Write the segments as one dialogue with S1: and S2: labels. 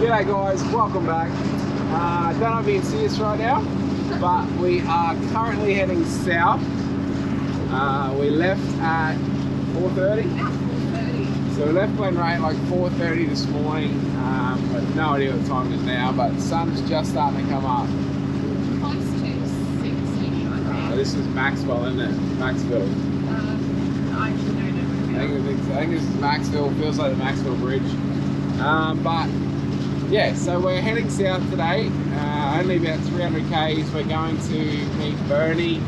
S1: G'day guys, welcome back. I don't know if you can see us right now, but we are currently heading south. We left at 4:30. So we left Glenray at like 4:30 this morning. But no idea what time it is now, but the sun's just starting to come up.
S2: Close to 6-ish, I think.
S1: This is Maxwell, isn't it? Maxville.
S2: I actually don't know where we are.
S1: I think this is Maxville, feels like the Maxville Bridge. But yeah, so we're heading south today, only about 300 k's. We're going to meet Bernie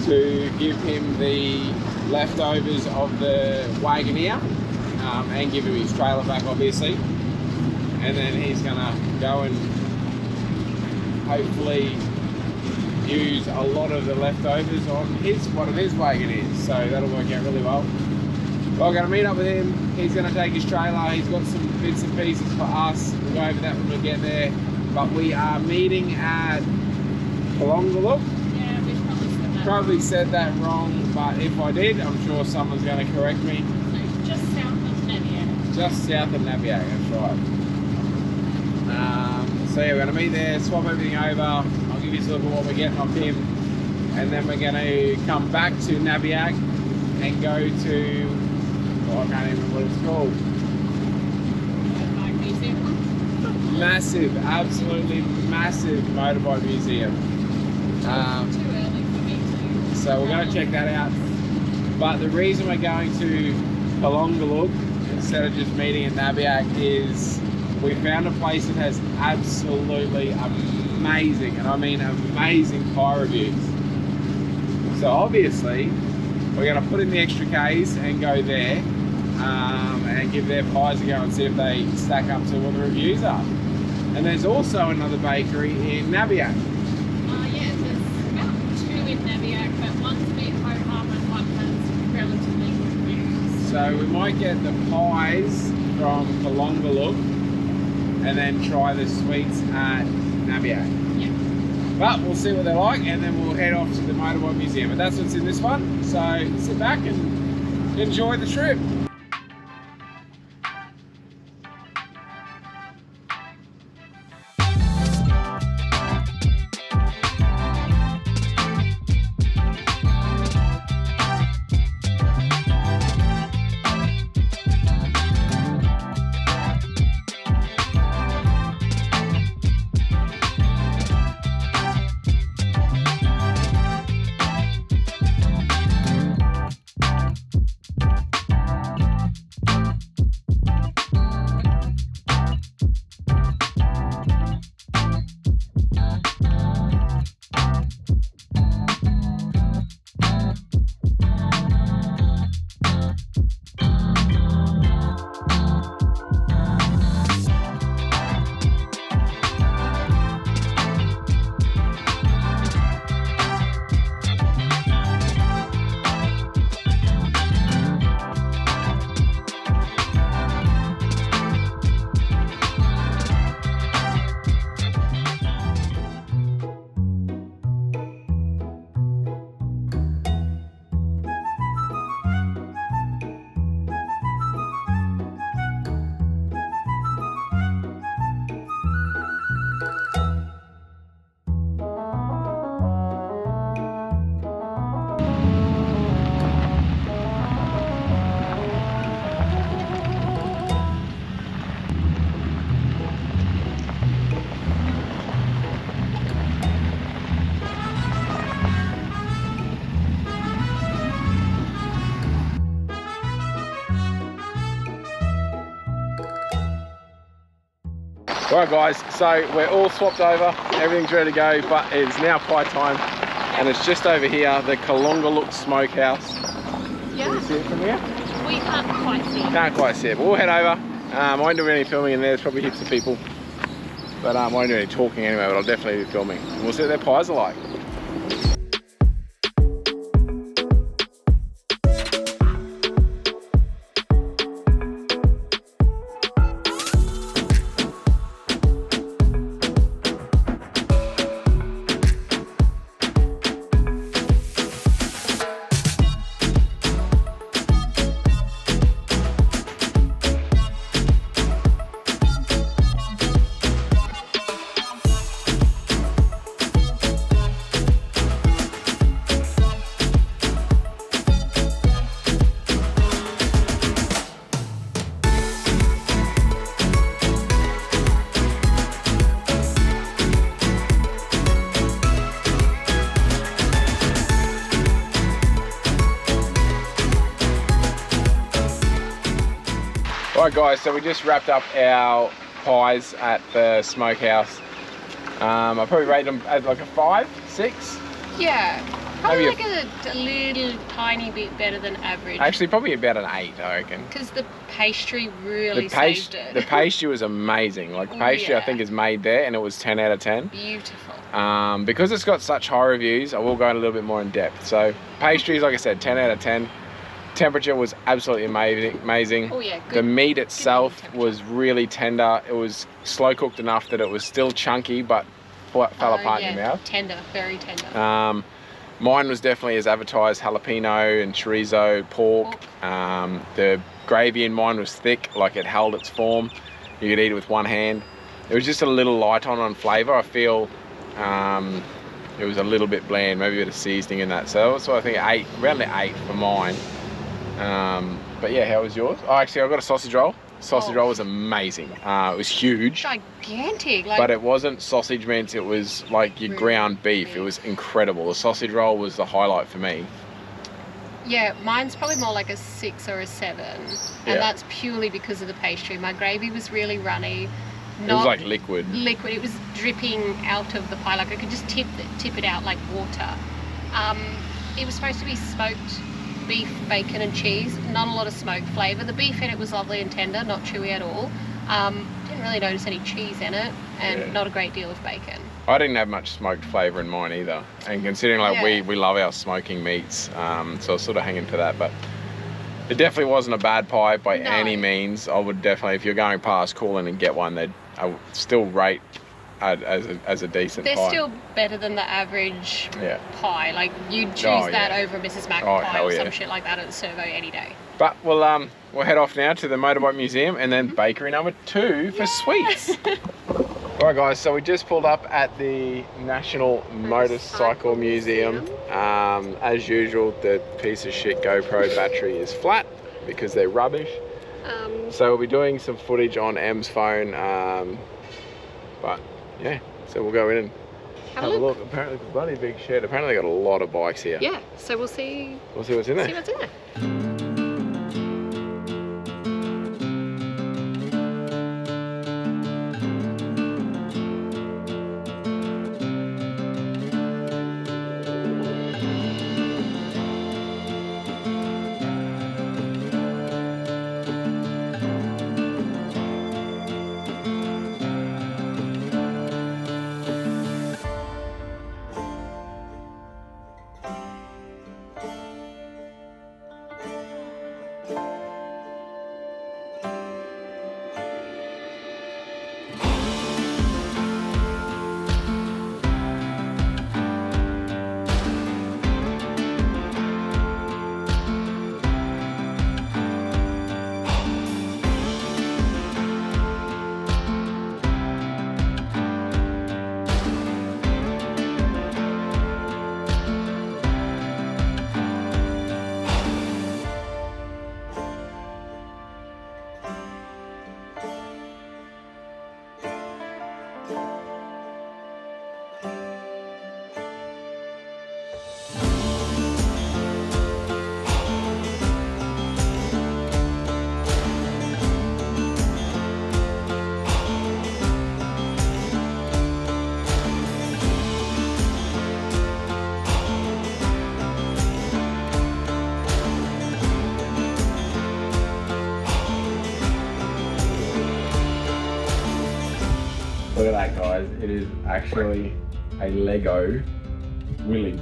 S1: to give him the leftovers of the Wagoneer and give him his trailer back, obviously. And then he's gonna go and hopefully use a lot of the leftovers on one of his Wagoneers. So that'll work out really well. We're going to meet up with him. He's going to take his trailer. He's got some bits and pieces for us. We'll go over that when we get there. But we are meeting at Kalongaluk.
S2: Yeah, we
S1: Probably said that wrong, but if I did, I'm sure someone's going to correct me.
S2: So just south of Nabiac.
S1: Just south of Nabiac, that's right. So yeah, we're going to meet there, swap everything over. I'll give you a look at what we're getting off him. And then we're going to come back to Nabiac and go to... I can't even remember what it's called.
S2: Motorbike museum.
S1: Massive, absolutely massive motorbike museum.
S2: Too early for me to.
S1: So we're going to check that out. But the reason we're going to Kalongaluk instead of just meeting in Nabiac is we found a place that has absolutely amazing, and I mean amazing, pie reviews. So obviously we're going to put in the extra K's and go there and give their pies a go and see if they stack up to what the reviews are. And there's also another bakery in Nabiac.
S2: Yeah, there's about 2 in Nabiac, but one's a bit ho-hum and one has relatively good reviews.
S1: So we might get the pies from Kalongaluk and then try the sweets at Nabiac.
S2: Yeah.
S1: But we'll see what they're like and then we'll head off to the motorbike museum. But that's what's in this one. So sit back and enjoy the trip. Alright guys, so we're all swapped over, everything's ready to go, but it's now pie time and it's just over here, the Kalongaluk Smokehouse.
S2: Yeah.
S1: Can you see it from here?
S2: We can't quite see it.
S1: Can't quite see it, but we'll head over. I won't do any filming in there, there's probably heaps of people. But I won't do any talking anyway, but I'll definitely be filming. And we'll see what their pies are like. Right guys, so we just wrapped up our pies at the smokehouse. I probably rate them as like a 5, 6.
S2: Yeah, probably
S1: Maybe
S2: like a little tiny bit better than average.
S1: Actually, probably about an 8, I reckon.
S2: Because the pastry really saved it.
S1: The pastry was amazing. Like pastry, I think is made there, and it was 10 out of 10.
S2: Beautiful.
S1: Because it's got such high reviews, I will go in a little bit more in depth. So pastries, like I said, 10 out of 10. Temperature was absolutely amazing.
S2: Oh yeah, good.
S1: The meat itself was really tender. It was slow cooked enough that it was still chunky, but fell apart in your mouth.
S2: Tender, very tender.
S1: Mine was definitely as advertised, jalapeno and chorizo, pork. The gravy in mine was thick, like it held its form. You could eat it with one hand. It was just a little light on flavour. I feel it was a little bit bland, maybe a bit of seasoning in that. So I think around the 8 for mine. But yeah, how was yours? Oh, actually, I got a sausage roll. Sausage roll was amazing. It was huge.
S2: Gigantic.
S1: But it wasn't sausage mince, it was like your ground beef. It was incredible. The sausage roll was the highlight for me.
S2: Yeah, mine's probably more like a 6 or a 7. And that's purely because of the pastry. My gravy was really runny.
S1: It was like liquid.
S2: Liquid. It was dripping out of the pie. Like I could just tip it out like water. It was supposed to be smoked beef, bacon and cheese. Not a lot of smoke flavour. The beef in it was lovely and tender, not chewy at all. Didn't really notice any cheese in it, and not a great deal of bacon.
S1: I didn't have much smoked flavour in mine either. And considering like we love our smoking meats, so I was sort of hanging for that. But it definitely wasn't a bad pie by any means. I would definitely, if you're going past, call in and get one. I would still rate as a decent pie.
S2: They're still better than the average pie. Like you'd choose that over a Mrs. Mac pie or some shit like that at the servo any day.
S1: But we'll head off now to the Motorbike Museum and then bakery number 2 for sweets. Alright guys, so we just pulled up at the National Motorcycle Museum. As usual, the piece of shit GoPro battery is flat because they're rubbish. So we'll be doing some footage on Em's phone. But yeah, so we'll go in and have a look. Apparently it's a bloody big shed. Apparently they got a lot of bikes here.
S2: Yeah, so we'll see
S1: what's in there.
S2: See what's in there.
S1: Look at that, guys. It is actually a Lego Willys.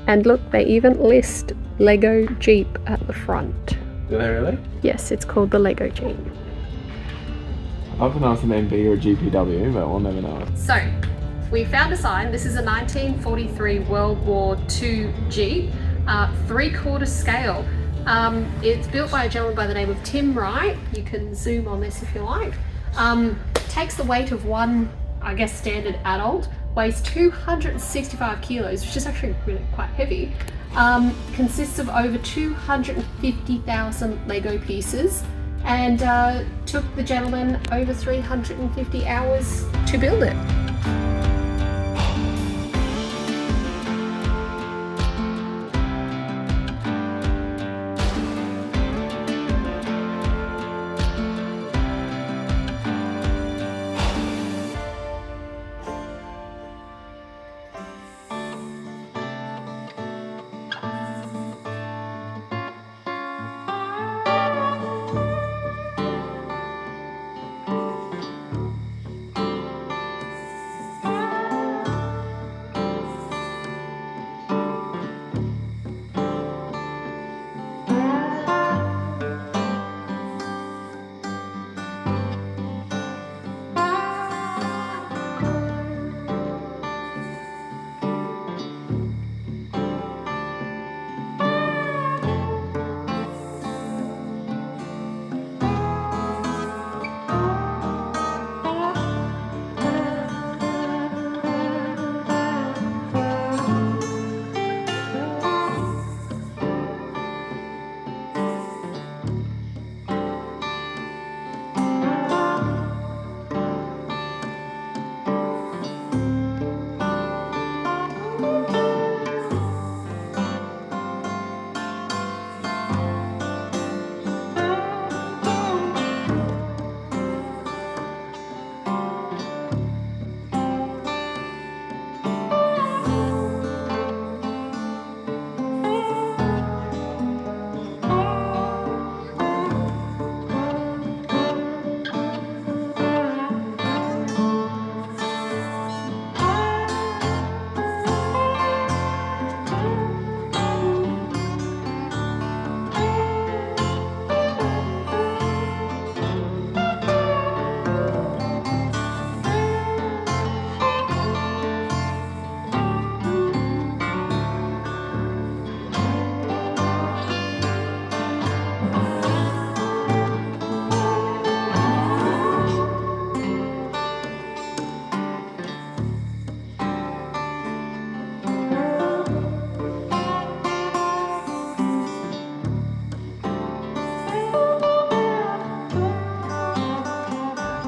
S2: And look, they even list Lego Jeep at the front.
S1: Do they really?
S2: Yes, it's called the Lego Jeep.
S1: I'd love to know if it's an MB or a GPW, but we'll never know.
S2: So, we found a sign. This is a 1943 World War II Jeep, 3/4 scale. It's built by a gentleman by the name of Tim Wright. You can zoom on this if you like. Takes the weight of one, I guess, standard adult, weighs 265 kilos, which is actually really quite heavy. Consists of over 250,000 Lego pieces, and took the gentleman over 350 hours to build it.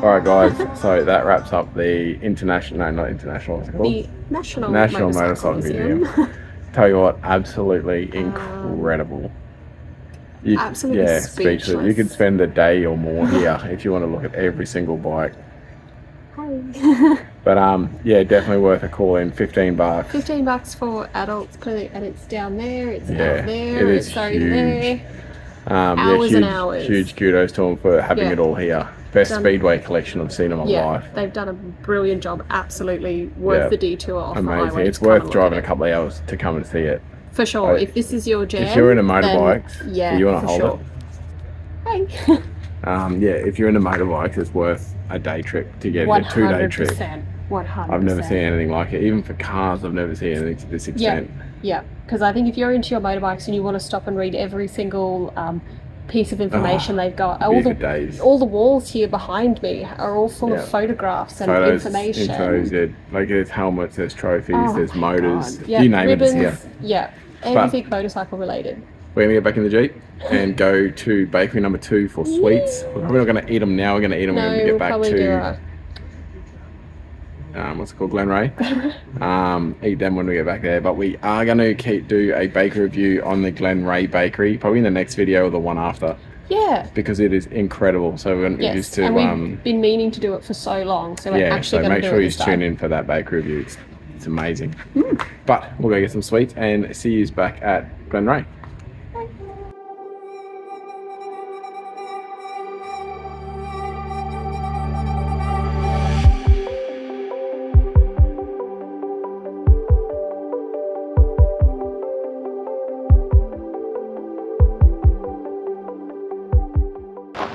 S3: Alright guys, so that wraps up the international, no not international, what's it called?
S2: The National
S3: Motorcycle Museum. Tell you what, absolutely incredible.
S2: Absolutely speechless.
S3: You could spend a day or more here if you want to look at every single bike. But yeah, definitely worth a call in. $15.
S2: $15 for adults, clearly, and it's down there, it's out there,
S3: it is
S2: over
S3: huge.
S2: there.
S3: Hours
S2: and hours.
S3: Huge kudos to them for having it all here. Best speedway collection I've seen in my life.
S2: They've done a brilliant job. Absolutely worth the detour off the
S3: Amazing.
S2: highway.
S3: It's worth driving a couple of hours to come and see it.
S2: For sure. If this is your jam,
S3: if you're into motorbikes,
S2: then,
S3: you want to hold
S2: it. Hey.
S3: yeah, if you're into motorbikes, it's worth a day trip to get a 2-day trip.
S2: 100%.
S3: I've never seen anything like it. Even for cars, I've never seen anything to this extent.
S2: Yeah, because I think if you're into your motorbikes and you want to stop and read every single piece of information they've got, all the walls here behind me are all full of photographs and information.
S3: Like there's helmets, there's trophies, there's motors,
S2: you name
S3: ribbons, it, it's here.
S2: Yeah, everything motorcycle related.
S3: We're going to get back in the Jeep and go to bakery number 2 for sweets. We're probably not going to eat them now, we're going to eat them when we get back to... what's it called, Glenray? Eat them when we get back there, but we are going to do a bakery review on the Glenray bakery, probably in the next video or the one after.
S2: Yeah,
S3: because it is incredible. So we're used to.
S2: And we've been meaning to do it for so long, so we're actually going to do it.
S3: So make sure you tune in for that bakery review. It's amazing. But we'll go get some sweets and see you back at Glenray.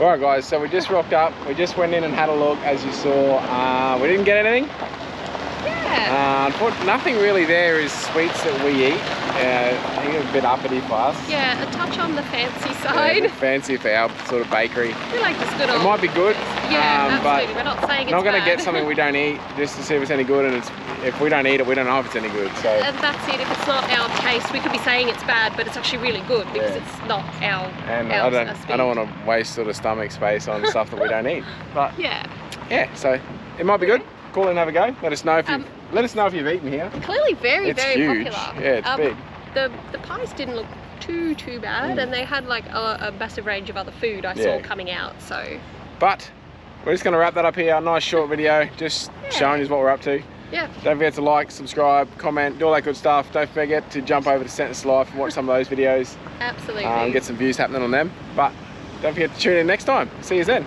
S3: Alright guys, so we just rocked up, we just went in and had a look, as you saw. We didn't get anything. Nothing really there is sweets that we eat. I think it's a bit uppity for us.
S2: Yeah, a touch on the fancy side.
S3: Fancy for our sort of bakery.
S2: I feel like this good old...
S3: It might be good.
S2: Yeah, absolutely.
S3: But
S2: we're not saying it's
S3: not going to
S2: bad.
S3: get something we don't eat just to see if it's any good, and if we don't eat it, we don't know if it's any good. So.
S2: And that's it. If it's not our taste, we could be saying it's bad, but it's actually really good because it's not our.
S3: And I don't want to waste sort of stomach space on stuff that we don't eat. But yeah. So it might be good. Call in and have a go. Let us know if you've eaten here.
S2: Clearly, very
S3: huge.
S2: popular.
S3: Yeah, it's big.
S2: The pies didn't look too bad, and they had like a massive range of other food I saw coming out. So.
S3: But we're just going to wrap that up here. A nice short video, just showing us what we're up to.
S2: Yeah.
S3: Don't forget to like, subscribe, comment, do all that good stuff. Don't forget to jump over to Sentence Life and watch some of those videos.
S2: Absolutely.
S3: Get some views happening on them. But don't forget to tune in next time. See you then.